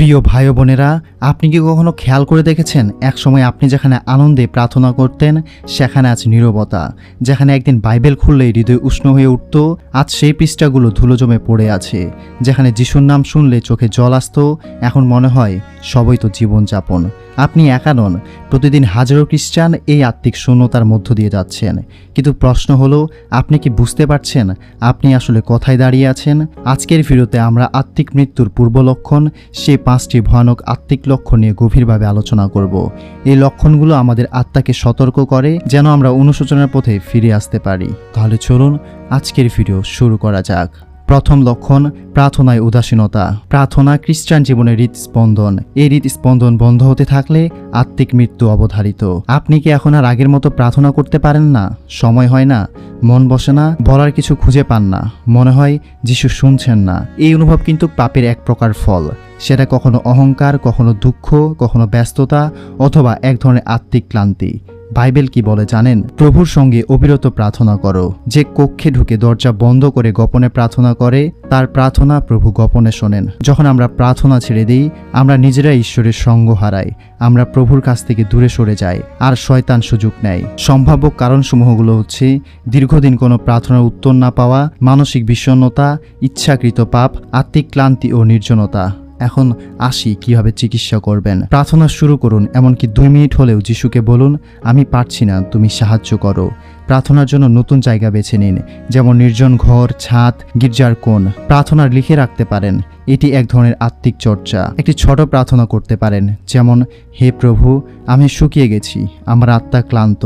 প্রিয় ভাই ও বোনেরা, আপনি কি কখনো খেয়াল করে দেখেছেন একসময় আপনি যেখানে আনন্দে প্রার্থনা করতেন সেখানে আজ নীরবতা। যেখানে একদিন বাইবেল খুললেই হৃদয় উষ্ণ হয়ে উঠত, আজ সেই পৃষ্ঠাগুলো ধুলো জমে পড়ে আছে। যেখানে যিশুর নাম শুনলে চোখে জল আসত, এখন মনে হয় সবই তো জীবনযাপন। আপনি একা নন, প্রতিদিন হাজারো খ্রিস্টান এই আত্মিক শূন্যতার মধ্য দিয়ে যাচ্ছেন। কিন্তু প্রশ্ন হলো, আপনি কি বুঝতে পারছেন আপনি আসলে কোথায় দাঁড়িয়ে আছেন? আজকের ভিডিওতে আমরা আত্মিক মৃত্যুর পূর্ব লক্ষণ, সেই 5টি ভয়ানক আত্মিক লক্ষণ নিয়ে গভীরভাবে আলোচনা করব। এই লক্ষণগুলো আমাদের আত্মাকে সতর্ক করে যেন আমরা অনুশোচনার পথে ফিরে আসতে পারি। তাহলে চলুন আজকের ভিডিও শুরু করা যাক। প্রথম লক্ষণ, প্রার্থনায় উদাসীনতা। প্রার্থনা খ্রিস্টান জীবনের হৃদস্পন্দন। এই হৃদস্পন্দন বন্ধ হতে থাকলে আত্মিক মৃত্যু অবধারিত। আপনি কি এখন আর আগের মতো প্রার্থনা করতে পারেন না? সময় হয় না, মন বসে না, বলার কিছু খুঁজে পান না, মনে হয় যিশু শুনছেন না। এই অনুভব কিন্তু পাপের এক প্রকার ফল। সেটা কখনো অহংকার, কখনো দুঃখ, কখনো ব্যস্ততা, অথবা এক ধরনের আত্মিক ক্লান্তি। বাইবেল কি বলে জানেন? প্রভুর সঙ্গে অবিরত প্রার্থনা করো। যে কক্ষে ঢুকে দরজা বন্ধ করে গোপনে প্রার্থনা করে তার প্রার্থনা প্রভু গোপনে শোনেন। যখন আমরা প্রার্থনা ছেড়ে দিই, আমরা নিজেরা ঈশ্বরের সঙ্গ হারাই, আমরা প্রভুর কাছ থেকে দূরে সরে যাই, আর শয়তান সুযোগ নেয়। সম্ভাব্য কারণসমূহগুলো হচ্ছে দীর্ঘদিন কোনো প্রার্থনার উত্তর না পাওয়া, মানসিক বিষণ্ণতা, ইচ্ছাকৃত পাপ, আত্মিক ক্লান্তি ও নির্জনতা। এখন আসি কিভাবে চিকিৎসা করবেন। প্রার্থনা শুরু করুন, এমনকি 2 মিনিট হলেও যিশুকে বলুন, আমি পারছি না, তুমি সাহায্য করো। প্রার্থনার জন্য নতুন জায়গা বেছে নিন, যেমন নির্জন ঘর, ছাদ, গির্জার কোণ। প্রার্থনার লিখে রাখতে পারেন, এটি এক ধরনের আত্মিক চর্চা। একটি ছোট প্রার্থনা করতে পারেন, যেমন, হে প্রভু, আমি শুকিয়ে গেছি, আমার আত্মা ক্লান্ত,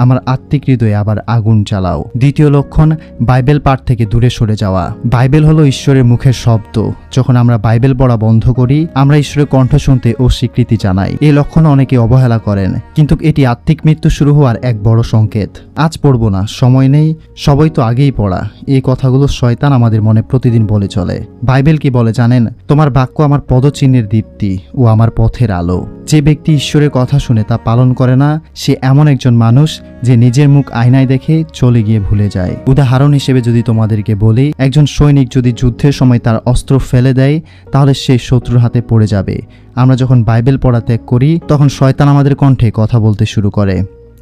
আমার আত্মিক হৃদয়ে আবার আগুন জ্বালাও। দ্বিতীয় লক্ষণ, বাইবেল পাঠ থেকে দূরে সরে যাওয়া। বাইবেল হলো ঈশ্বরের মুখের শব্দ। যখন আমরা বাইবেল পড়া বন্ধ করি, আমরা ঈশ্বরের কণ্ঠ শুনতে অস্বীকৃতি জানাই। এই লক্ষণ অনেকে অবহেলা করেন, কিন্তু এটি আত্মিক মৃত্যু শুরু হওয়ার এক বড় সংকেত। আজ পড়বো না, সময় নেই, সবই তো আগেই পড়া। এই কথাগুলো শয়তান আমাদের মনে প্রতিদিন বলে চলে। বাইবেল কি বলে জানেন? তোমার বাক্য আমার পদচিহ্নের দীপ্তি ও আমার পথের আলো। যে ব্যক্তি ঈশ্বরের কথা শুনে তা পালন করে না, সে এমন একজন মানুষ যে নিজের মুখ আয়নায় দেখে চলে গিয়ে ভুলে যায়। উদাহরণ হিসেবে যদি তোমাদেরকে বলি, একজন সৈনিক যদি যুদ্ধের সময় তার অস্ত্র ফেলে দেয়, তাহলে সে শত্রুর হাতে পড়ে যাবে। আমরা যখন বাইবেল পড়া ত্যাগ করি, তখন শয়তান আমাদের কণ্ঠে কথা বলতে শুরু করে।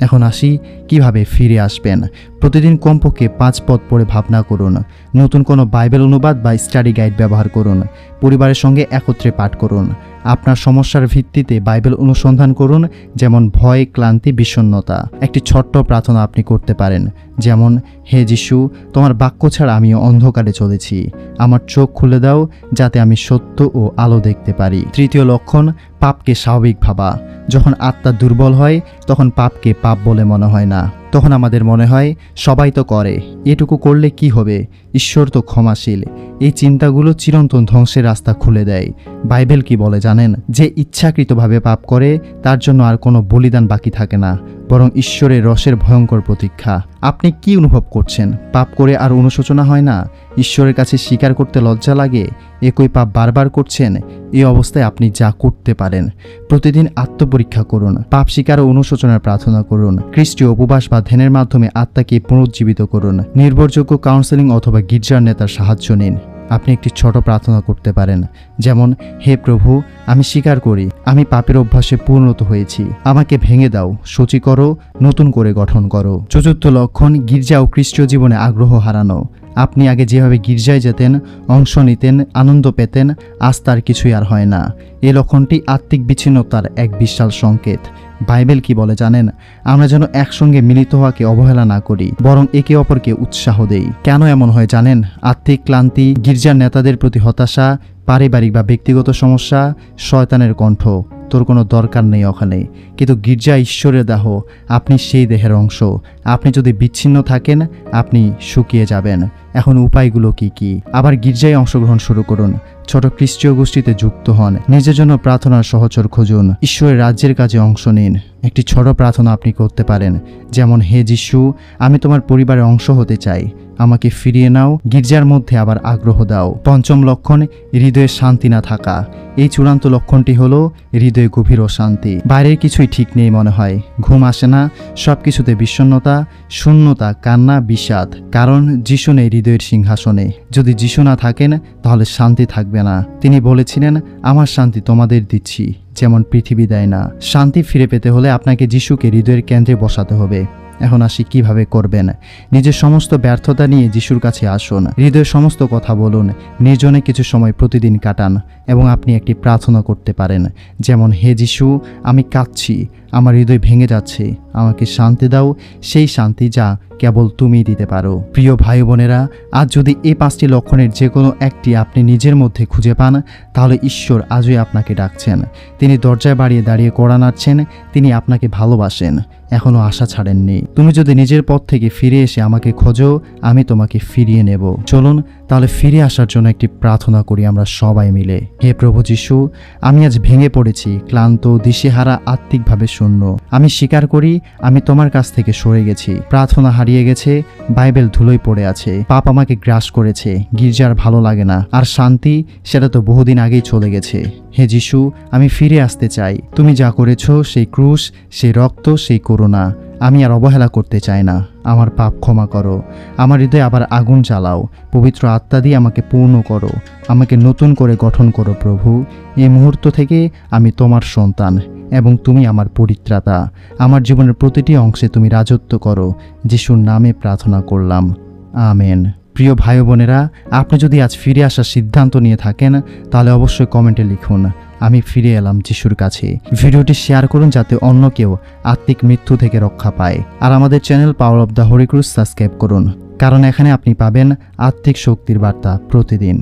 এখন আসি কিভাবে ফিরে আসবেন। প্রতিদিন কমপক্ষে 5 পদ পড়ে ভাবনা করুন। নতুন কোনো বাইবেল অনুবাদ বা স্টাডি গাইড ব্যবহার করুন। পরিবারের সঙ্গে একত্রে পাঠ করুন। আপনার সমস্যার ভিত্তিতে বাইবেল অনুসন্ধান করুন, যেমন ভয়, ক্লান্তি, বিষণ্ণতা। একটি ছোট্ট প্রার্থনা আপনি করতে পারেন, যেমন, হে যিশু, তোমার বাক্য ছাড়া আমি অন্ধকারে চলেছি, আমার চোখ খুলে দাও যাতে আমি সত্য ও আলো দেখতে পারি। তৃতীয় লক্ষণ, পাপকে স্বাভাবিক ভাবা। যখন আত্মা দুর্বল হয়, তখন পাপকে পাপ বলে মনে হয় না। তখন আমাদের মনে হয় সবাই তো করে, এটুকু করলে কি হবে, ঈশ্বর তো ক্ষমাশীল। এই চিন্তাগুলো চিরন্তন ধ্বংসের রাস্তা খুলে দেয়। বাইবেল কি বলে জানেন? যে ইচ্ছাকৃতভাবে পাপ করে তার জন্য আর কোনো বলিদান বাকি থাকে না, বরং ঈশ্বরের রসের ভয়ঙ্কর প্রতীক্ষা। আপনি কি অনুভব করছেন? পাপ করে আর অনুশোচনা হয় না? ঈশ্বরের কাছে স্বীকার করতে লজ্জা লাগে? একই পাপ বারবার করছেন? এই অবস্থায় আপনি যা করতে পারেন, প্রতিদিন আত্মপরীক্ষা করুন, পাপ স্বীকার ও অনুশোচনার প্রার্থনা করুন, খ্রিস্টীয় উপবাস বা ধ্যানের মাধ্যমে আত্মাকে পুনরুজ্জীবিত করুন, নির্ভরযোগ্য কাউন্সেলিং অথবা গির্জার নেতার সাহায্য নিন। আপনি একটি ছোট প্রার্থনা করতে পারেন, যেমন, হে প্রভু, আমি স্বীকার করি আমি পাপের অভ্যাসে পরিণত হয়েছি, আমাকে ভেঙে দাও, সূচি করো, নতুন করে গঠন করো। চতুর্থ লক্ষণ, গির্জা ও খ্রিস্টীয় জীবনে আগ্রহ হারানো। আপনি আগে যেভাবে গির্জায় যেতেন, অংশ নিতেন, আনন্দ পেতেন, আজ তার কিছুই আর হয় না। এই লক্ষণটি আত্মিক বিচ্ছিন্নতার এক বিশাল সংকেত। বাইবেল কি বলে জানেন? আমরা যেন একসঙ্গে মিলিত হওয়াকে অবহেলা না করি, বরং একে অপরকে উৎসাহ দেই। কেন এমন হয় জানেন? আত্মিক ক্লান্তি, গির্জার নেতাদের প্রতি হতাশা, পারিবারিক বা ব্যক্তিগত সমস্যা, শয়তানের কণ্ঠ, তোর কোনো দরকার নেই ওখানে। কিন্তু গির্জা ঈশ্বরের দেহ, আপনি সেই দেহের অংশ। আপনি যদি বিচ্ছিন্ন থাকেন, আপনি শুকিয়ে যাবেন। এখন উপায়গুলো কি কি? আবার গির্জায় অংশগ্রহণ শুরু করুন, ছোট খ্রিস্টীয় গোষ্ঠীতে যুক্ত হন, নিজের জন্য প্রার্থনার সহচর খুঁজুন, ঈশ্বরের রাজ্যের কাজে অংশ নিন। একটি ছোট প্রার্থনা আপনি করতে পারেন, যেমন, হে যিশু, আমি তোমার পরিবারের অংশ হতে চাই, আমাকে ফিরিয়ে নাও, গির্জার মধ্যে আবার আগ্রহ দাও। পঞ্চম লক্ষণ, হৃদয়ে শান্তি না থাকা। এই চূড়ান্ত লক্ষণটি হলো হৃদয়ে গভীর অশান্তি। বাইরের কিছুই ঠিক নেই মনে হয়, ঘুম আসে না, সবকিছুতে বিষণ্ণতা, শূন্যতা, কান্না, বিষাদ। কারণ যিশু নেই হৃদয়ের সিংহাসনে। যদি যিশু না থাকেন তাহলে শান্তি থাকবে না। তিনি বলেছিলেন, আমার শান্তি তোমাদের দিচ্ছি, যেমন পৃথিবী দেয় না। শান্তি ফিরে পেতে হলে আপনাকে যিশুকে হৃদয়ের কেন্দ্রে বসাতে হবে। এখন আসি কিভাবে করবেন। নিজের সমস্ত ব্যর্থতা নিয়ে যিশুর কাছে আসুন, হৃদয়ের সমস্ত কথা বলুন, নির্জনে কিছু সময় প্রতিদিন কাটান এবং আপনি একটি প্রার্থনা করতে পারেন, যেমন, হে যিশু, আমি কাঁদছি, আমার হৃদয় ভেঙে যাচ্ছে, আমাকে শান্তি দাও, সেই শান্তি যা কেবল তুমিই দিতে পারো। প্রিয় ভাই বোনেরা, আজ যদি এই 5টি লক্ষণের যে কোনো একটি আপনি নিজের মধ্যে খুঁজে পান, তাহলে ঈশ্বর আজই আপনাকে ডাকছেন। তিনি দরজায় দাঁড়িয়ে কড়া নাড়ছেন। তিনি আপনাকে ভালোবাসেন, এখনো আশা ছাড়েননি। তুমি যদি নিজের পথ থেকে ফিরে এসে আমাকে খোঁজো, আমি তোমাকে ফিরিয়ে নেব। চলুন তাহলে ফিরে আসার জন্য একটি প্রার্থনা করি আমরা সবাই মিলে। হে প্রভু যিশু, আমি আজ ভেঙে পড়েছি, ক্লান্ত, দিশেহারা, আত্মিকভাবে শূন্য। আমি স্বীকার করি আমি তোমার কাছ থেকে সরে গেছি। প্রার্থনা হারিয়ে গেছে, বাইবেল ধুলোয় পড়ে আছে, পাপ আমাকে গ্রাস করেছে, গির্জার ভালো লাগে না, আর শান্তি সেটা তো বহুদিন আগেই চলে গেছে। হে যিশু, আমি ফিরে আসতে চাই। তুমি যা করেছ, সেই ক্রুশ, সেই রক্ত, সেই করুণা, আমি আর অবহেলা করতে চাই না। আমার পাপ ক্ষমা করো, আমার হৃদয়ে আবার আগুন জ্বালাও, পবিত্র আত্মা দিয়ে আমাকে পূর্ণ করো, আমাকে নতুন করে গঠন করো প্রভু। এই মুহূর্ত থেকে আমি তোমার সন্তান এবং তুমি আমার পরিত্রাতা। আমার জীবনের প্রতিটি অংশে তুমি রাজত্ব করো। যিশুর নামে প্রার্থনা করলাম, আমেন। প্রিয় ভাই বোনেরা, আপনি যদি আজ ফিরে আসার সিদ্ধান্ত নিয়ে থাকেন, তাহলে অবশ্যই কমেন্টে লিখুন, আমি ফিরে এলাম যিশুর কাছে। ভিডিওটি শেয়ার করুন যাতে অন্য কেউ আত্মিক মৃত্যু থেকে রক্ষা পায়। আর আমাদের channel power of the Holy Cross subscribe করুন, কারণ এখানে আপনি পাবেন আত্মিক শক্তির বার্তা প্রতিদিন।